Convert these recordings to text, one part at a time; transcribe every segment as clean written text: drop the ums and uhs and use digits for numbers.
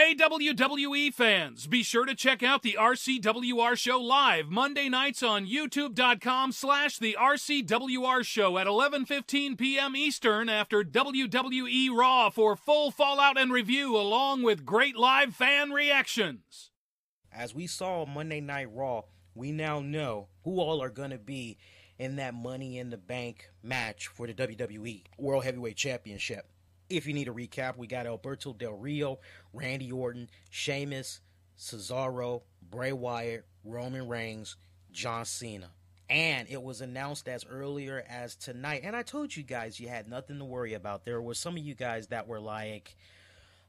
Hey WWE fans, be sure to check out the RCWR show live Monday nights on youtube.com/the RCWR show at 11:15 p.m. Eastern after WWE Raw for full fallout and review along with great live fan reactions. As we saw Monday Night Raw, we now know who all are going to be in that Money in the Bank match for the WWE World Heavyweight Championship. If you need a recap, we got Alberto Del Rio, Randy Orton, Sheamus, Cesaro, Bray Wyatt, Roman Reigns, John Cena. And it was announced as earlier as tonight. And I told you guys you had nothing to worry about. There were some of you guys that were like,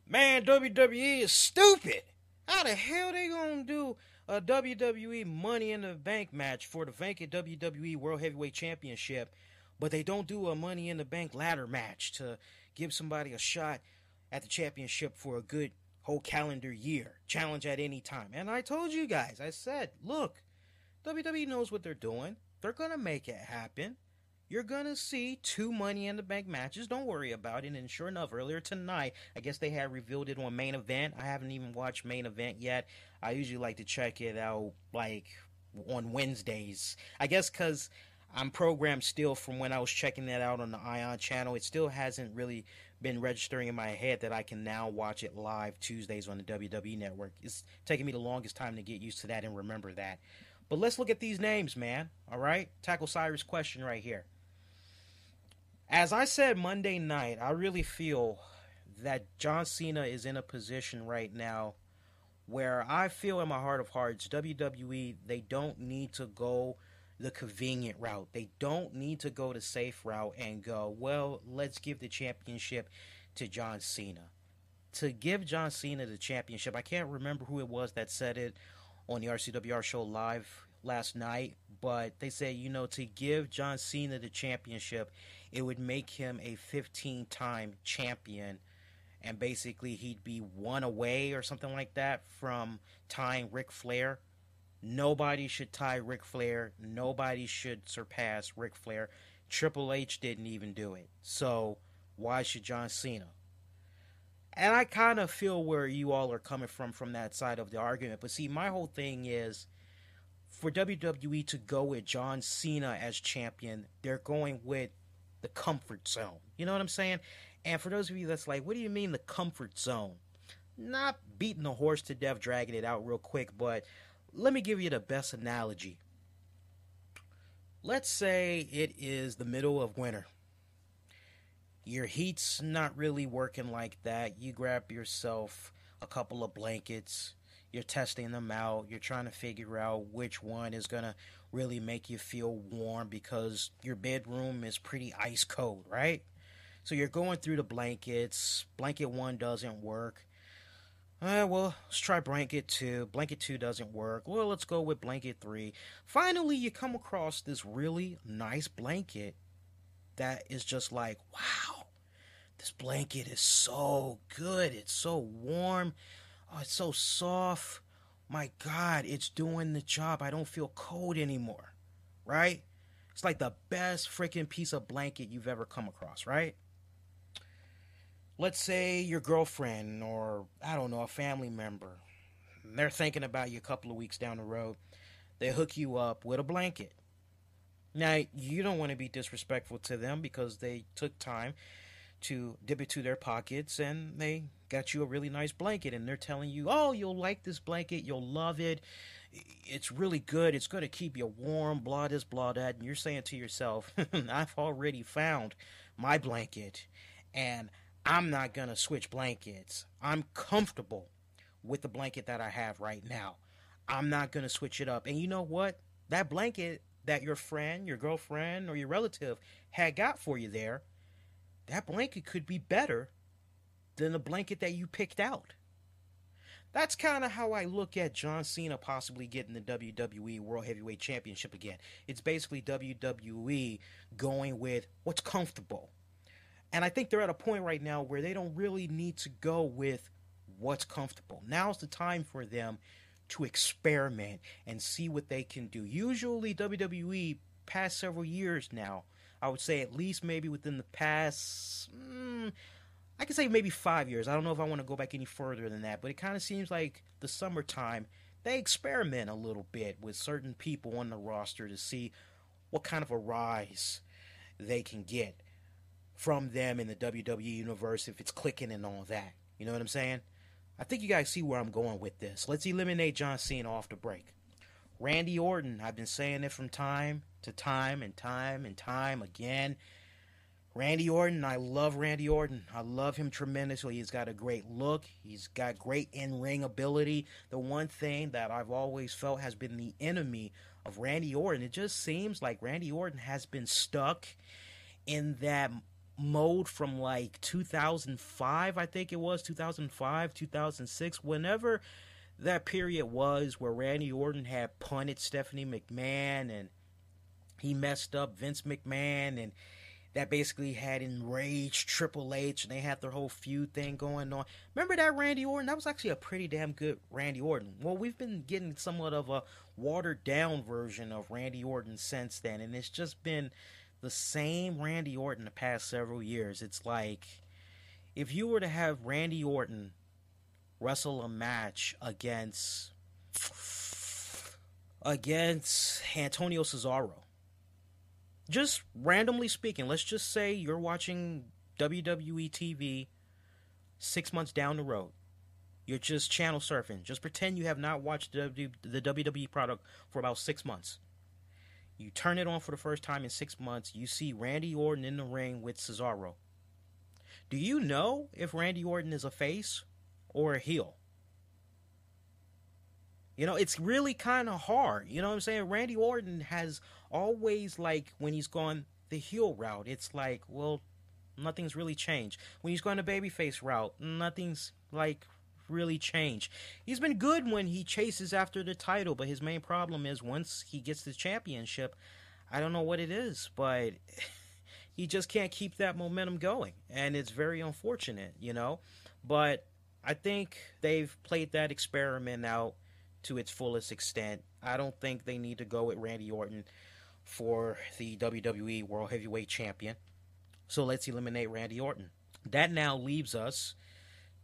man, WWE is stupid. How the hell they gonna do a WWE Money in the Bank match for the vacant WWE World Heavyweight Championship, but they don't do a Money in the Bank ladder match to give somebody a shot at the championship for a good whole calendar year. Challenge at any time. And I told you guys, I said, look, WWE knows what they're doing. They're going to make it happen. You're going to see 2 Money in the Bank matches. Don't worry about it. And sure enough, earlier tonight, I guess they had revealed it on Main Event. I haven't even watched Main Event yet. I usually like to check it out like on Wednesdays. I guess because I'm programmed still from when I was checking that out on the Ion channel. It still hasn't really been registering in my head that I can now watch it live Tuesdays on the WWE Network. It's taking me the longest time to get used to that and remember that. But let's look at these names, man. All right? Tackle Cyrus' question right here. As I said Monday night, I really feel that John Cena is in a position right now where I feel in my heart of hearts, WWE, they don't need to go the convenient route. They don't need to go the safe route and go, well, let's give the championship to John Cena. To give John Cena the championship, I can't remember who it was that said it on the RCWR show live last night, but they said, to give John Cena the championship, it would make him a 15-time champion, and basically he'd be one away or something like that from tying Ric Flair. Nobody should tie Ric Flair. Nobody should surpass Ric Flair. Triple H didn't even do it. So why should John Cena? And I kind of feel where you all are coming from that side of the argument. But see, my whole thing is, for WWE to go with John Cena as champion, they're going with the comfort zone. You know what I'm saying? And for those of you that's like, what do you mean the comfort zone? Not beating the horse to death, dragging it out real quick, but let me give you the best analogy. Let's say it is the middle of winter. Your heat's not really working like that. You grab yourself a couple of blankets. You're testing them out. You're trying to figure out which one is going to really make you feel warm because your bedroom is pretty ice cold, right? So you're going through the blankets. Blanket 1 doesn't work. Well, let's try blanket 2. Blanket 2 doesn't work. Well, let's go with blanket 3. Finally, you come across this really nice blanket that is just like, wow, this blanket is so good. It's so warm. Oh, it's so soft. My God, it's doing the job. I don't feel cold anymore, right? It's like the best freaking piece of blanket you've ever come across, right? Let's say your girlfriend or, I don't know, a family member, they're thinking about you a couple of weeks down the road. They hook you up with a blanket. Now, you don't want to be disrespectful to them because they took time to dip into their pockets and they got you a really nice blanket and they're telling you, oh, you'll like this blanket, you'll love it, it's really good, it's going to keep you warm, blah this, blah that, and you're saying to yourself, I've already found my blanket and I'm not going to switch blankets. I'm comfortable with the blanket that I have right now. I'm not going to switch it up. And you know what? That blanket that your friend, your girlfriend, or your relative had got for you there, that blanket could be better than the blanket that you picked out. That's kind of how I look at John Cena possibly getting the WWE World Heavyweight Championship again. It's basically WWE going with what's comfortable. And I think they're at a point right now where they don't really need to go with what's comfortable. Now's the time for them to experiment and see what they can do. Usually WWE, past several years now, I would say at least maybe within the past, I could say maybe 5 years. I don't know if I want to go back any further than that, but it kind of seems like the summertime, they experiment a little bit with certain people on the roster to see what kind of a rise they can get from them in the WWE universe if it's clicking and all that. You know what I'm saying? I think you guys see where I'm going with this. Let's eliminate John Cena off the break. Randy Orton, I've been saying it from time to time and time again. Randy Orton, I love Randy Orton. I love him tremendously. He's got a great look. He's got great in-ring ability. The one thing that I've always felt has been the enemy of Randy Orton, it just seems like Randy Orton has been stuck in that mode from like 2005, I think it was, 2005, 2006, whenever that period was where Randy Orton had punted Stephanie McMahon and he messed up Vince McMahon, and that basically had enraged Triple H, and they had their whole feud thing going on. Remember that Randy Orton? That was actually a pretty damn good Randy Orton. Well, we've been getting somewhat of a watered-down version of Randy Orton since then, and it's just been the same Randy Orton the past several years. It's like, if you were to have Randy Orton wrestle a match against Antonio Cesaro, just randomly speaking, let's just say you're watching WWE TV 6 months down the road. You're just channel surfing. Just pretend you have not watched the WWE product for about 6 months. You turn it on for the first time in 6 months. You see Randy Orton in the ring with Cesaro. Do you know if Randy Orton is a face or a heel? You know, it's really kind of hard. You know what I'm saying? Randy Orton has always, like, when he's gone the heel route, it's like, well, nothing's really changed. When he's gone the babyface route, nothing's, like, really changed. He's been good when he chases after the title, but his main problem is once he gets the championship, I don't know what it is, but he just can't keep that momentum going, and it's very unfortunate, you know? But I think they've played that experiment out to its fullest extent. I don't think they need to go with Randy Orton for the WWE World Heavyweight Champion. So let's eliminate Randy Orton. That now leaves us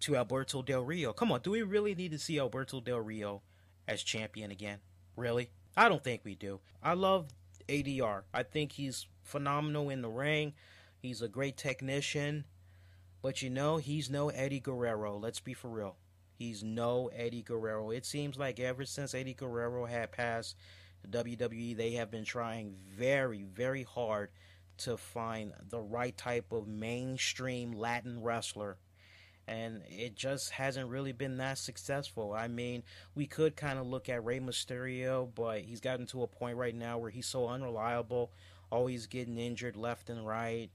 to Alberto Del Rio. Come on, do we really need to see Alberto Del Rio as champion again? Really? I don't think we do. I love ADR. I think he's phenomenal in the ring. He's a great technician. But you know, he's no Eddie Guerrero. Let's be for real. He's no Eddie Guerrero. It seems like ever since Eddie Guerrero had passed the WWE, they have been trying very, very hard to find the right type of mainstream Latin wrestler. And it just hasn't really been that successful. I mean, we could kind of look at Rey Mysterio, but he's gotten to a point right now where he's so unreliable, always getting injured left and right.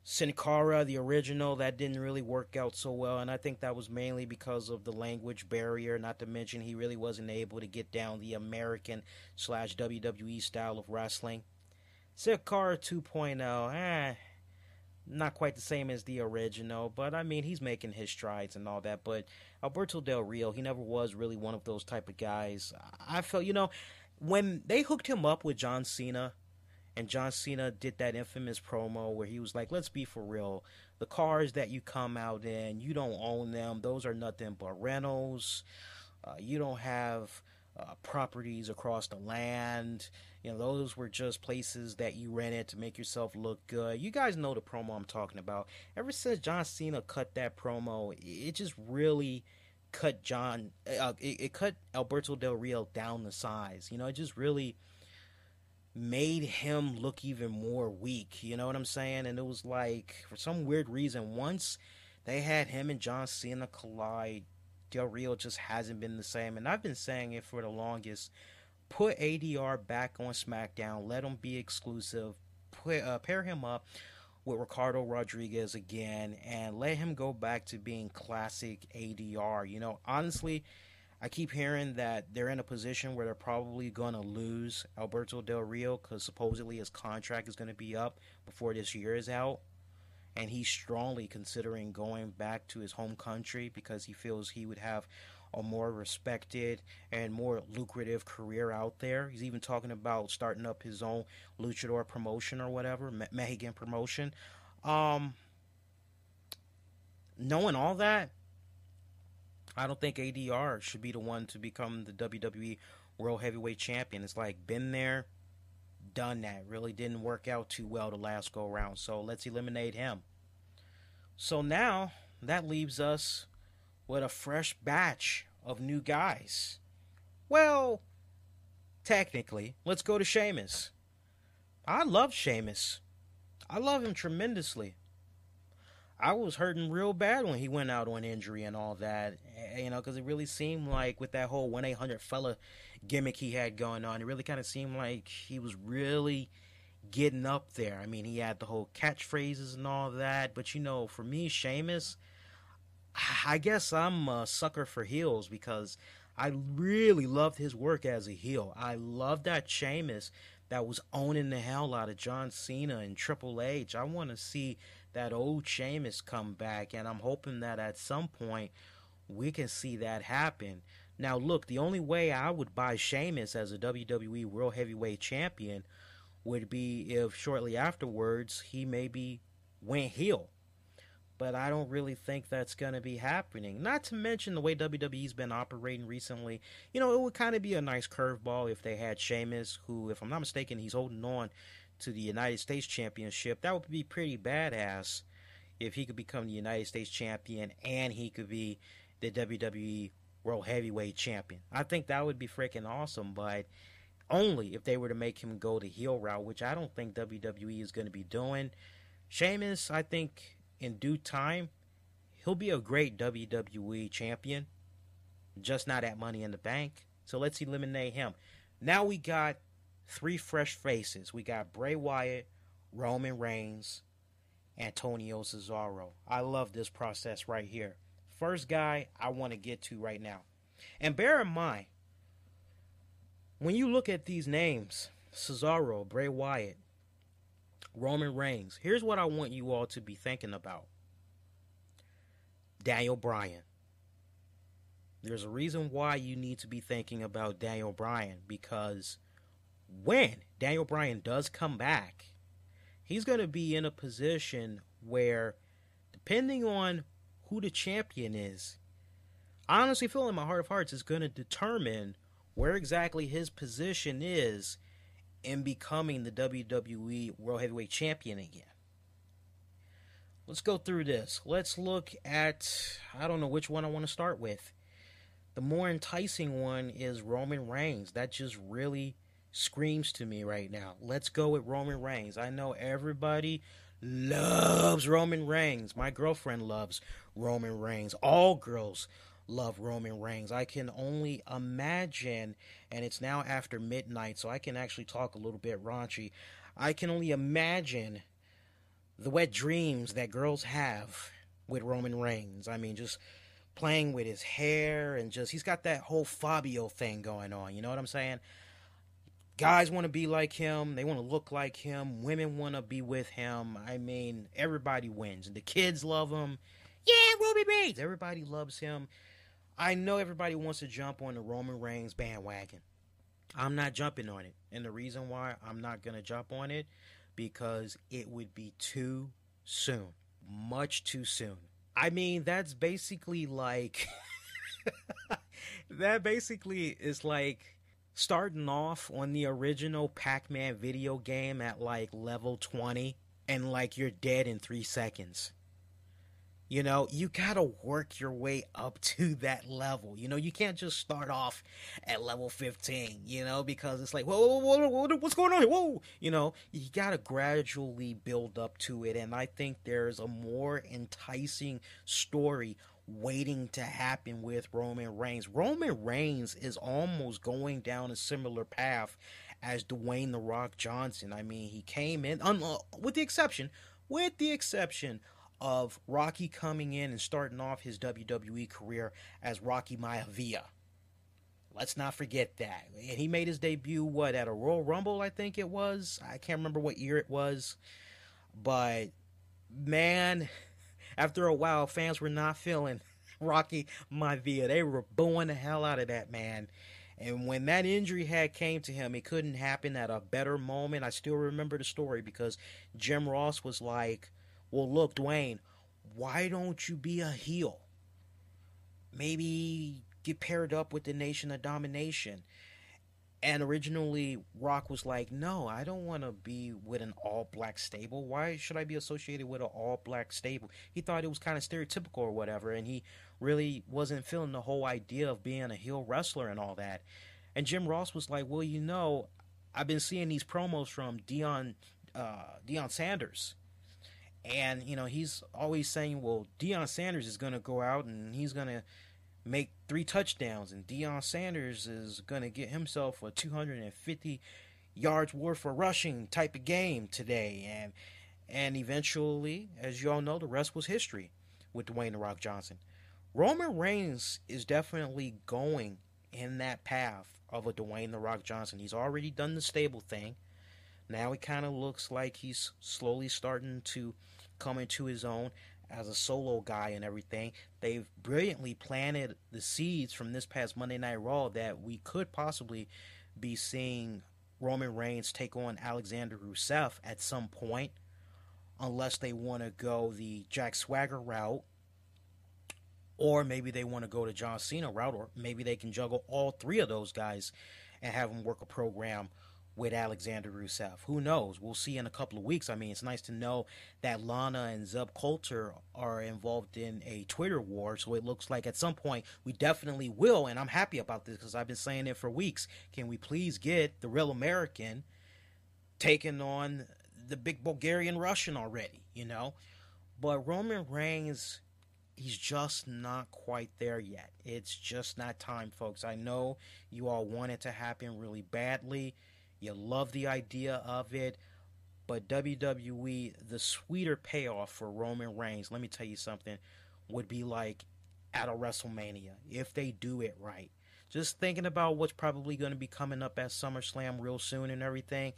Sin Cara, the original, that didn't really work out so well, and I think that was mainly because of the language barrier, not to mention he really wasn't able to get down the American/WWE style of wrestling. Sin Cara 2.0, not quite the same as the original, but I mean, he's making his strides and all that. But Alberto Del Rio, he never was really one of those type of guys. I felt, you know, when they hooked him up with John Cena, and John Cena did that infamous promo where he was like, let's be for real, the cars that you come out in, you don't own them, those are nothing but rentals, you don't have properties across the land. You know, those were just places that you rented to make yourself look good. You guys know the promo I'm talking about. Ever since John Cena cut that promo, it just really cut it cut Alberto Del Rio down the size. You know, it just really made him look even more weak. You know what I'm saying? And it was like, for some weird reason, once they had him and John Cena collide, Del Rio just hasn't been the same. And I've been saying it for the longest. Put ADR back on SmackDown. Let him be exclusive. Pair him up with Ricardo Rodriguez again. And let him go back to being classic ADR. You know, honestly, I keep hearing that they're in a position where they're probably going to lose Alberto Del Rio because supposedly his contract is going to be up before this year is out. And he's strongly considering going back to his home country because he feels he would have a more respected and more lucrative career out there. He's even talking about starting up his own luchador promotion or whatever, Mexican promotion. knowing all that, I don't think ADR should be the one to become the WWE World Heavyweight Champion. It's like, been there, done that. Really didn't work out too well the last go around. So let's eliminate him. So now that leaves us with a fresh batch of new guys. Well, technically, let's go to Sheamus. I love Sheamus. I love him tremendously. I was hurting real bad when he went out on injury and all that, because it really seemed like with that whole 1-800-fella gimmick he had going on, it really kind of seemed like he was really getting up there. I mean, he had the whole catchphrases and all that, but for me, Sheamus, I guess I'm a sucker for heels because I really loved his work as a heel. I love that Sheamus that was owning the hell out of John Cena and Triple H. I want to see that old Sheamus come back, and I'm hoping that at some point we can see that happen. Now, look, the only way I would buy Sheamus as a WWE World Heavyweight Champion would be if shortly afterwards he maybe went heel. But I don't really think that's going to be happening. Not to mention the way WWE's been operating recently. It would kind of be a nice curveball if they had Sheamus, who, if I'm not mistaken, he's holding on to the United States Championship. That would be pretty badass if he could become the United States Champion and he could be the WWE World Heavyweight Champion. I think that would be freaking awesome, but only if they were to make him go the heel route, which I don't think WWE is going to be doing. Sheamus, I think in due time, he'll be a great WWE champion, just not at Money in the Bank. So let's eliminate him. Now we got 3 fresh faces. We got Bray Wyatt, Roman Reigns, Antonio Cesaro. I love this process right here. First guy I want to get to right now. And bear in mind, when you look at these names, Cesaro, Bray Wyatt, Roman Reigns, here's what I want you all to be thinking about. Daniel Bryan. There's a reason why you need to be thinking about Daniel Bryan, because when Daniel Bryan does come back, he's going to be in a position where, depending on who the champion is, I honestly feel in my heart of hearts is going to determine where exactly his position is in becoming the WWE World Heavyweight Champion again. Let's go through this. Let's look at, I don't know which one I want to start with. The more enticing one is Roman Reigns. That just really screams to me right now. Let's go with Roman Reigns. I know everybody loves Roman Reigns. My girlfriend loves Roman Reigns. All girls love Roman Reigns. I can only imagine, and it's now after midnight, so I can actually talk a little bit raunchy. I can only imagine the wet dreams that girls have with Roman Reigns. I mean, just playing with his hair and just, he's got that whole Fabio thing going on. You know what I'm saying? Guys want to be like him. They want to look like him. Women want to be with him. I mean, everybody wins. And the kids love him. Yeah, Roman Reigns. Everybody loves him. I know everybody wants to jump on the Roman Reigns bandwagon. I'm not jumping on it. And the reason why I'm not going to jump on it, because it would be too soon. Much too soon. I mean, that's basically like... that basically is like starting off on the original Pac-Man video game at like level 20 and like you're dead in 3 seconds. You know, you gotta work your way up to that level. You know, you can't just start off at level 15, you know, because it's like, whoa, what's going on here? Whoa! You know, you gotta gradually build up to it, and I think there's a more enticing story waiting to happen with Roman Reigns. Roman Reigns is almost going down a similar path as Dwayne "The Rock" Johnson. I mean, he came in, with the exception of Rocky coming in and starting off his WWE career as Rocky Maivia. Let's not forget that. And he made his debut, at a Royal Rumble, I think it was. I can't remember what year it was. But, man, after a while, fans were not feeling Rocky Maivia. They were booing the hell out of that man. And when that injury came to him, it couldn't happen at a better moment. I still remember the story because Jim Ross was like, well, look, Dwayne, why don't you be a heel? Maybe get paired up with the Nation of Domination. And originally, Rock was like, no, I don't want to be with an all-black stable. Why should I be associated with an all-black stable? He thought it was kind of stereotypical or whatever, and he really wasn't feeling the whole idea of being a heel wrestler and all that. And Jim Ross was like, well, you know, I've been seeing these promos from Deion Sanders. And, you know, he's always saying, well, Deion Sanders is going to go out and he's going to make 3 touchdowns, and Deion Sanders is going to get himself a 250 yards worth of rushing type of game today. And eventually, as you all know, the rest was history with Dwayne "The Rock" Johnson. Roman Reigns is definitely going in that path of a Dwayne "The Rock" Johnson. He's already done the stable thing. Now it kind of looks like he's slowly starting to come into his own as a solo guy and everything. They've brilliantly planted the seeds from this past Monday Night Raw that we could possibly be seeing Roman Reigns take on Alexander Rusev at some point, unless they want to go the Jack Swagger route, or maybe they want to go the John Cena route, or maybe they can juggle all 3 of those guys and have them work a program with Alexander Rusev. Who knows? We'll see in a couple of weeks. I mean, it's nice to know that Lana and Zeb Coulter are involved in a Twitter war, so it looks like at some point we definitely will, and I'm happy about this because I've been saying it for weeks. Can we please get the Real American taking on the big Bulgarian Russian already, you know? But Roman Reigns, he's just not quite there yet. It's just not time, folks. I know you all want it to happen really badly. You love the idea of it, but WWE, the sweeter payoff for Roman Reigns, let me tell you something, would be like at a WrestleMania, if they do it right. Just thinking about what's probably going to be coming up at SummerSlam real soon and everything,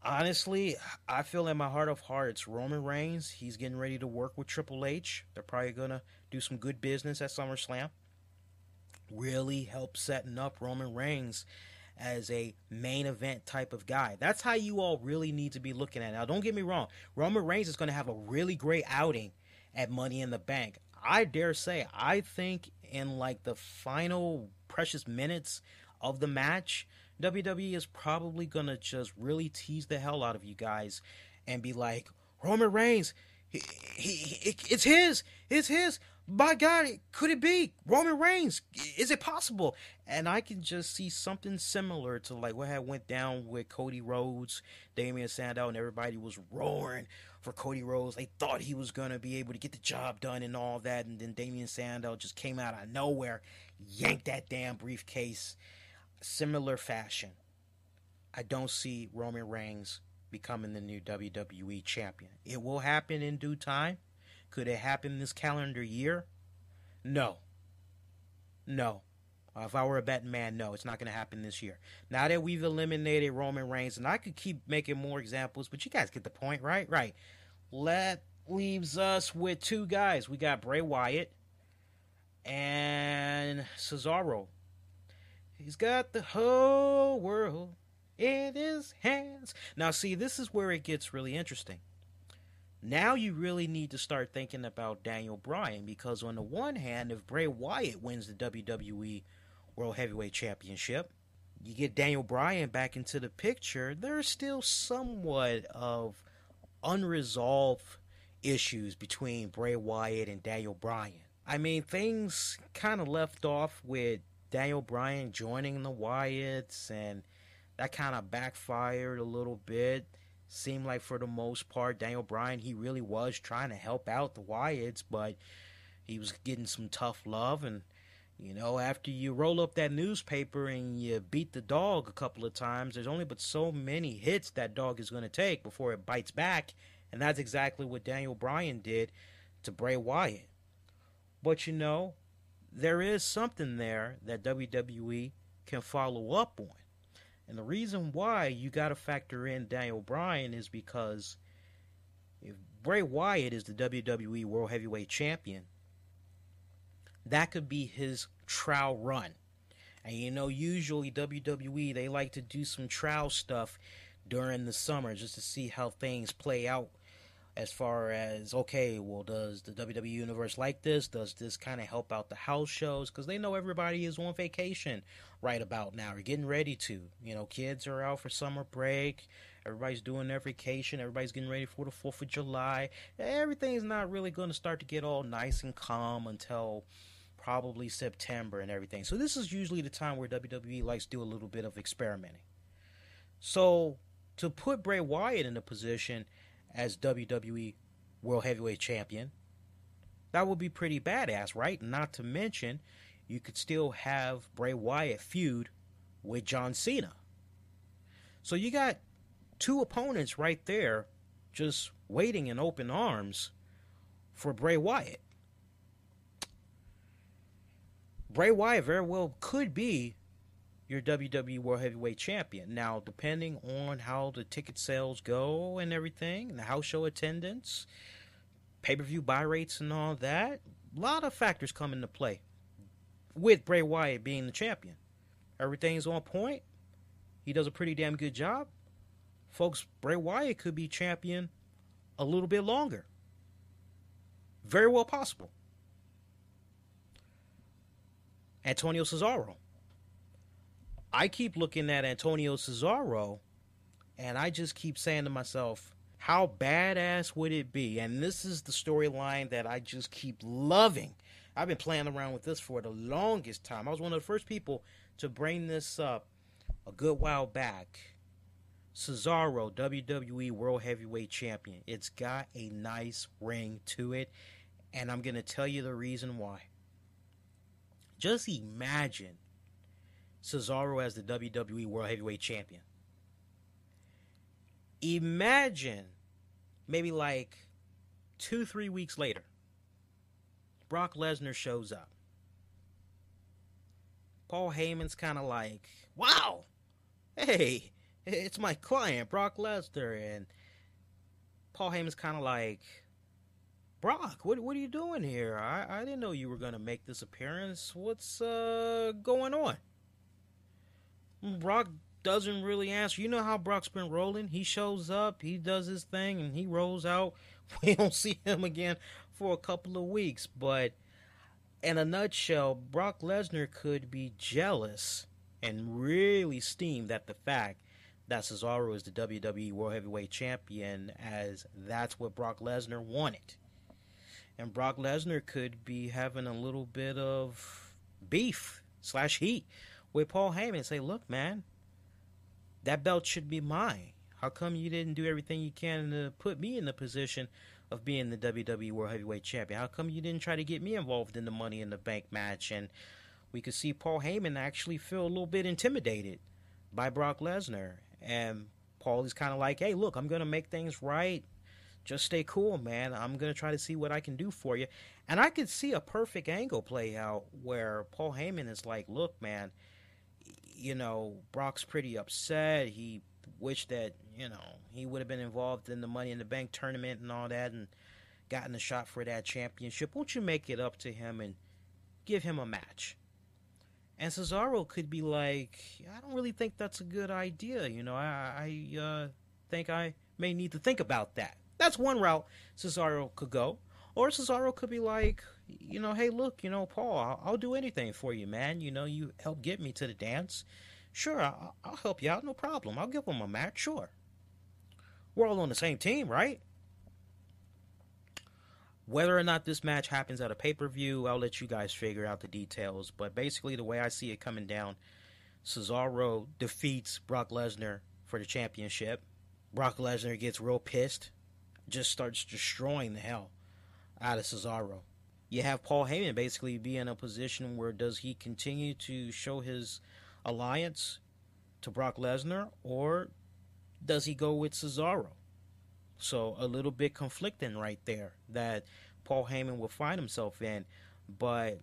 honestly, I feel in my heart of hearts, Roman Reigns, he's getting ready to work with Triple H. They're probably going to do some good business at SummerSlam. Really help setting up Roman Reigns as a main event type of guy. That's how you all really need to be looking at it. Now, don't get me wrong. Roman Reigns is going to have a really great outing at Money in the Bank. I dare say, I think in like the final precious minutes of the match, WWE is probably going to just really tease the hell out of you guys and be like, Roman Reigns, it's his. By God, could it be Roman Reigns? Is it possible? And I can just see something similar to like what had went down with Cody Rhodes, Damian Sandow, and everybody was roaring for Cody Rhodes. They thought he was going to be able to get the job done and all that, and then Damian Sandow just came out of nowhere, yanked that damn briefcase. Similar fashion. I don't see Roman Reigns becoming the new WWE champion. It will happen in due time. Could it happen this calendar year? No. If I were a betting man, no, it's not going to happen this year. Now that we've eliminated Roman Reigns, and I could keep making more examples, but you guys get the point, right? Right. That leaves us with 2 guys. We got Bray Wyatt and Cesaro. He's got the whole world in his hands. Now, see, this is where it gets really interesting. Now you really need to start thinking about Daniel Bryan, because on the one hand, if Bray Wyatt wins the WWE World Heavyweight Championship, you get Daniel Bryan back into the picture, there's still somewhat of unresolved issues between Bray Wyatt and Daniel Bryan. I mean, things kind of left off with Daniel Bryan joining the Wyatts, and that kind of backfired a little bit. Seemed like for the most part, Daniel Bryan, he really was trying to help out the Wyatts, but he was getting some tough love. And, you know, after you roll up that newspaper and you beat the dog a couple of times, there's only but so many hits that dog is going to take before it bites back. And that's exactly what Daniel Bryan did to Bray Wyatt. But, you know, there is something there that WWE can follow up on. And the reason why you got to factor in Daniel Bryan is because if Bray Wyatt is the WWE World Heavyweight Champion, that could be his trial run. And you know, usually WWE, they like to do some trial stuff during the summer just to see how things play out as far as, okay, well, does the WWE Universe like this? Does this kind of help out the house shows? Because they know everybody is on vacation right about now, or getting ready to. You know, kids are out for summer break. Everybody's doing their vacation. Everybody's getting ready for the 4th of July. Everything's not really going to start to get all nice and calm until probably September and everything. So this is usually the time where WWE likes to do a little bit of experimenting. So to put Bray Wyatt in a position as WWE World Heavyweight Champion, that would be pretty badass, right? Not to mention, you could still have Bray Wyatt feud with John Cena. So you got two opponents right there just waiting in open arms for Bray Wyatt. Bray Wyatt very well could be your WWE World Heavyweight Champion. Now, depending on how the ticket sales go and everything, and the house show attendance, pay-per-view buy rates and all that, a lot of factors come into play with Bray Wyatt being the champion. Everything's on point. He does a pretty damn good job. Folks, Bray Wyatt could be champion a little bit longer. Very well possible. Antonio Cesaro. I keep looking at Antonio Cesaro, and I just keep saying to myself, how badass would it be? And this is the storyline that I just keep loving. I've been playing around with this for the longest time. I was one of the first people to bring this up a good while back. Cesaro, WWE World Heavyweight Champion. It's got a nice ring to it, and I'm going to tell you the reason why. Just imagine Cesaro as the WWE World Heavyweight Champion. Imagine maybe like 2-3 weeks later, Brock Lesnar shows up. Paul Heyman's kind of like, wow, hey, it's my client, Brock Lesnar. And Paul Heyman's kind of like, Brock, what are you doing here? I didn't know you were going to make this appearance. What's going on? Brock doesn't really answer. You know how Brock's been rolling. He shows up, he does his thing, and he rolls out. We don't see him again for a couple of weeks. But in a nutshell, Brock Lesnar could be jealous and really steamed at the fact that Cesaro is the WWE World Heavyweight Champion, as that's what Brock Lesnar wanted. And Brock Lesnar could be having a little bit of beef / heat with Paul Heyman and say, look, man, that belt should be mine. How come you didn't do everything you can to put me in the position of being the WWE World Heavyweight Champion? How come you didn't try to get me involved in the Money in the Bank match? And we could see Paul Heyman actually feel a little bit intimidated by Brock Lesnar. And Paul is kind of like, hey, look, I'm going to make things right. Just stay cool, man. I'm going to try to see what I can do for you. And I could see a perfect angle play out where Paul Heyman is like, look, man, you know, Brock's pretty upset. He wished that, you know, he would have been involved in the Money in the Bank tournament and all that and gotten a shot for that championship. Won't you make it up to him and give him a match? And Cesaro could be like, I don't really think that's a good idea. You know, I think I may need to think about that. That's one route Cesaro could go. Or Cesaro could be like, you know, hey, look, you know, Paul, I'll do anything for you, man. You know, you helped get me to the dance. Sure, I'll help you out, no problem. I'll give him a match, sure. We're all on the same team, right? Whether or not this match happens at a pay-per-view, I'll let you guys figure out the details. But basically, the way I see it coming down, Cesaro defeats Brock Lesnar for the championship. Brock Lesnar gets real pissed, just starts destroying the hell out of Cesaro. You have Paul Heyman basically be in a position where does he continue to show his alliance to Brock Lesnar, or does he go with Cesaro? So a little bit conflicting right there that Paul Heyman will find himself in. But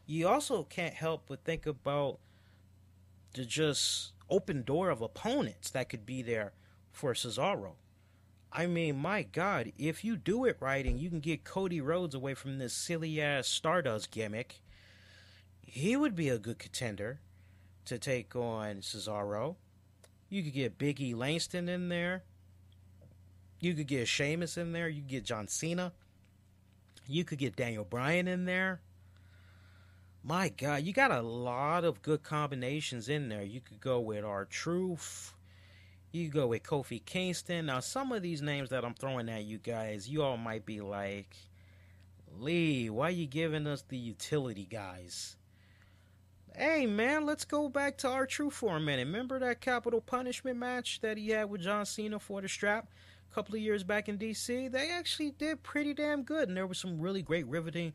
you also can't help but think about the just open door of opponents that could be there for Cesaro. I mean, my God, if you do it right and you can get Cody Rhodes away from this silly-ass Stardust gimmick, he would be a good contender to take on Cesaro. You could get Big E Langston in there. You could get Sheamus in there. You could get John Cena. You could get Daniel Bryan in there. My God, you got a lot of good combinations in there. You could go with R-Truth. You could go with Kofi Kingston. Now, some of these names that I'm throwing at you guys, you all might be like, Lee, why are you giving us the utility guys? Hey, man, let's go back to R-Truth for a minute. Remember that Capital Punishment match that he had with John Cena for the strap a couple of years back in DC? They actually did pretty damn good, and there was some really great riveting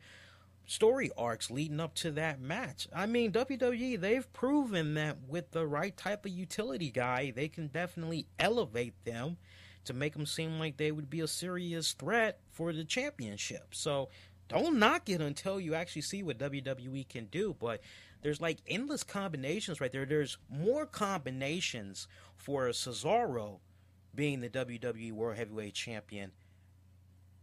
story arcs leading up to that match. I mean, WWE, they've proven that with the right type of utility guy, they can definitely elevate them to make them seem like they would be a serious threat for the championship. So don't knock it until you actually see what WWE can do. But there's like endless combinations right there. There's more combinations for Cesaro being the WWE World Heavyweight Champion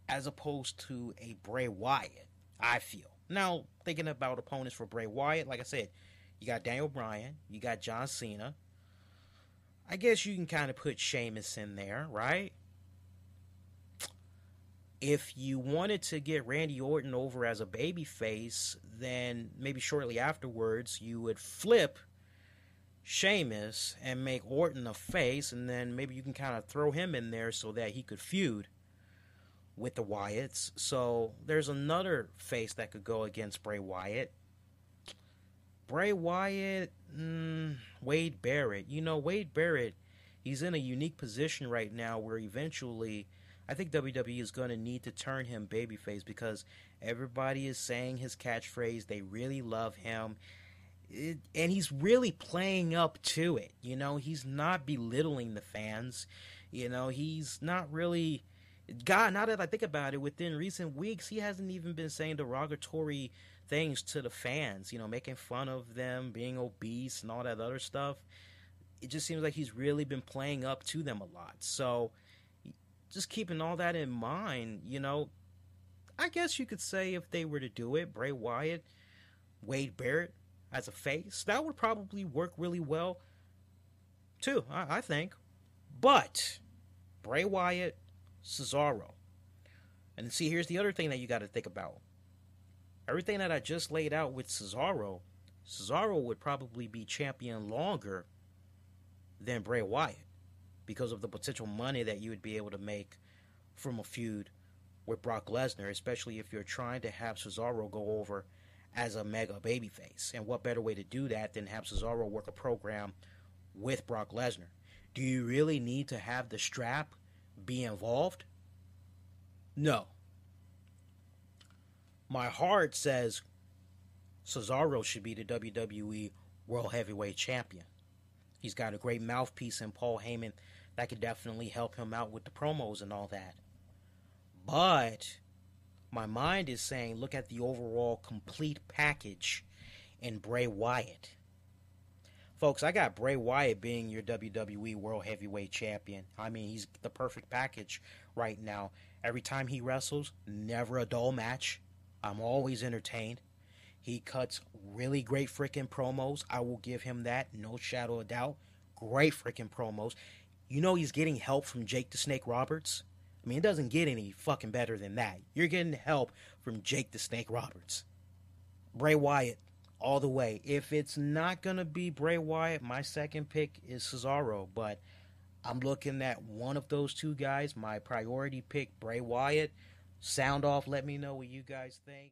as opposed to a Bray Wyatt, I feel. Now, thinking about opponents for Bray Wyatt, like I said, you got Daniel Bryan, you got John Cena. I guess you can kind of put Sheamus in there, right? If you wanted to get Randy Orton over as a babyface, then maybe shortly afterwards you would flip Sheamus and make Orton a face, and then maybe you can kind of throw him in there so that he could feud with the Wyatts. So there's another face that could go against Bray Wyatt. Bray Wyatt, Wade Barrett. You know, Wade Barrett, he's in a unique position right now where eventually I think WWE is going to need to turn him babyface because everybody is saying his catchphrase. They really love him. And he's really playing up to it. You know, he's not belittling the fans. You know, he's not really... God, now that I think about it, within recent weeks, he hasn't even been saying derogatory things to the fans, you know, making fun of them, being obese and all that other stuff. It just seems like he's really been playing up to them a lot. So, just keeping all that in mind, you know, I guess you could say if they were to do it, Bray Wyatt, Wade Barrett as a face, that would probably work really well, too, I think. But, Bray Wyatt, Cesaro. And see, here's the other thing that you got to think about. Everything that I just laid out with Cesaro would probably be champion longer than Bray Wyatt because of the potential money that you would be able to make from a feud with Brock Lesnar, especially if you're trying to have Cesaro go over as a mega babyface. And what better way to do that than have Cesaro work a program with Brock Lesnar? Do you really need to have the strap be involved? No. My heart says Cesaro should be the WWE World Heavyweight Champion. He's got a great mouthpiece in Paul Heyman that could definitely help him out with the promos and all that. But my mind is saying look at the overall complete package in Bray Wyatt. Folks, I got Bray Wyatt being your WWE World Heavyweight Champion. I mean, he's the perfect package right now. Every time he wrestles, never a dull match. I'm always entertained. He cuts really great freaking promos. I will give him that, no shadow of doubt. Great freaking promos. You know he's getting help from Jake the Snake Roberts? I mean, it doesn't get any fucking better than that. You're getting help from Jake the Snake Roberts. Bray Wyatt, all the way. If it's not going to be Bray Wyatt, my second pick is Cesaro. But I'm looking at one of those two guys. My priority pick, Bray Wyatt. Sound off. Let me know what you guys think.